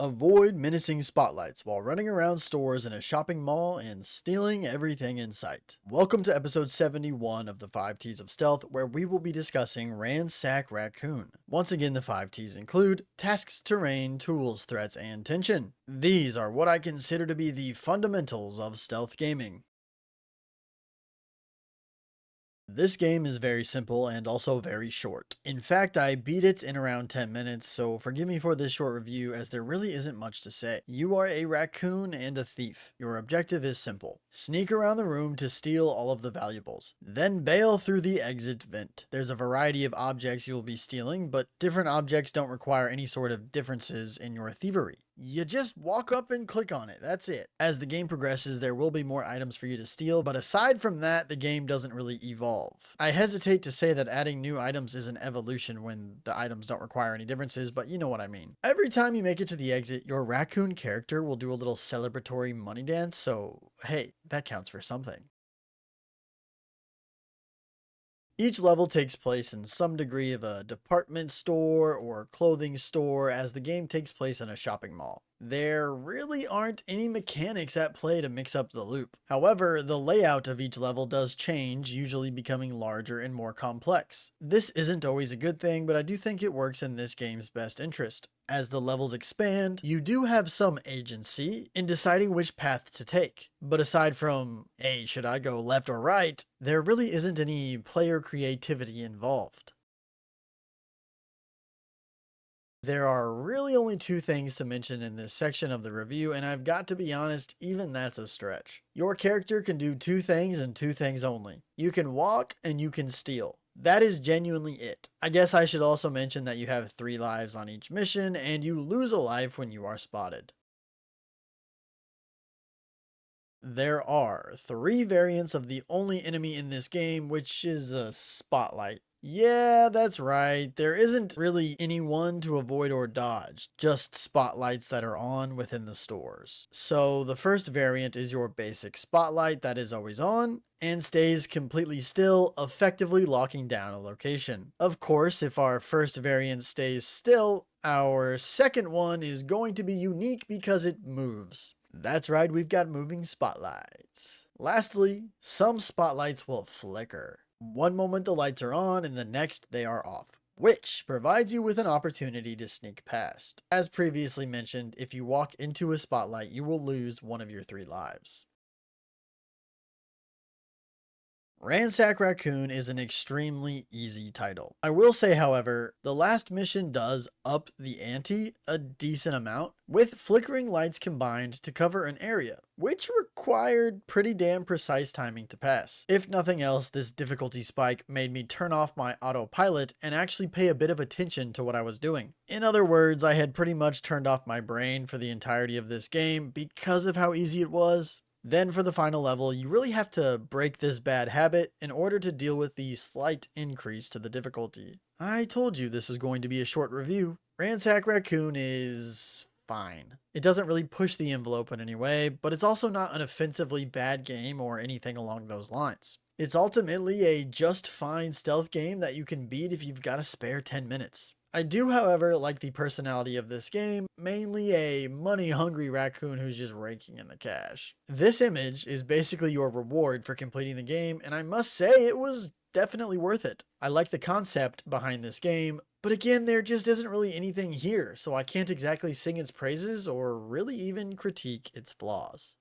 Avoid menacing spotlights while running around stores in a shopping mall and stealing everything in sight. Welcome to episode 71 of the 5 T's of Stealth, where we will be discussing Ransack Raccoon. Once again, the 5 T's include tasks, terrain, tools, threats, and tension. These are what I consider to be the fundamentals of stealth gaming. This game is very simple and also very short. In fact, I beat it in around 10 minutes, so forgive me for this short review as there really isn't much to say. You are a raccoon and a thief. Your objective is simple. Sneak around the room to steal all of the valuables. Then bail through the exit vent. There's a variety of objects you will be stealing, but different objects don't require any sort of differences in your thievery. You just walk up and click on it, that's it. As the game progresses, there will be more items for you to steal, but aside from that, the game doesn't really evolve. I hesitate to say that adding new items is an evolution when the items don't require any differences, but you know what I mean. Every time you make it to the exit, your raccoon character will do a little celebratory money dance, so hey, that counts for something. Each level takes place in some degree of a department store or clothing store, as the game takes place in a shopping mall. There really aren't any mechanics at play to mix up the loop. However, the layout of each level does change, usually becoming larger and more complex. This isn't always a good thing, but I do think it works in this game's best interest. As the levels expand, you do have some agency in deciding which path to take. But aside from, hey, should I go left or right, there really isn't any player creativity involved. There are really only two things to mention in this section of the review, and I've got to be honest, even that's a stretch. Your character can do two things and two things only. You can walk and you can steal. That is genuinely it. I guess I should also mention that you have 3 lives on each mission, and you lose a life when you are spotted. There are 3 variants of the only enemy in this game, which is a spotlight. Yeah, that's right. There isn't really anyone to avoid or dodge, just spotlights that are on within the stores. So the first variant is your basic spotlight that is always on and stays completely still, effectively locking down a location. Of course, if our first variant stays still, our second one is going to be unique because it moves. That's right, we've got moving spotlights. Lastly, some spotlights will flicker. One moment the lights are on and the next they are off, which provides you with an opportunity to sneak past. As previously mentioned, if you walk into a spotlight, you will lose one of your 3 lives. Ransack Raccoon is an extremely easy title. I will say, however, the last mission does up the ante a decent amount, with flickering lights combined to cover an area, which required pretty damn precise timing to pass. If nothing else, this difficulty spike made me turn off my autopilot and actually pay a bit of attention to what I was doing. In other words, I had pretty much turned off my brain for the entirety of this game because of how easy it was. Then for the final level, you really have to break this bad habit in order to deal with the slight increase to the difficulty. I told you this was going to be a short review. Ransack Raccoon is fine. It doesn't really push the envelope in any way, but it's also not an offensively bad game or anything along those lines. It's ultimately a just fine stealth game that you can beat if you've got a spare 10 minutes. I do, however, like the personality of this game, mainly a money-hungry raccoon who's just raking in the cash. This image is basically your reward for completing the game, and I must say it was definitely worth it. I like the concept behind this game, but again, there just isn't really anything here, so I can't exactly sing its praises or really even critique its flaws.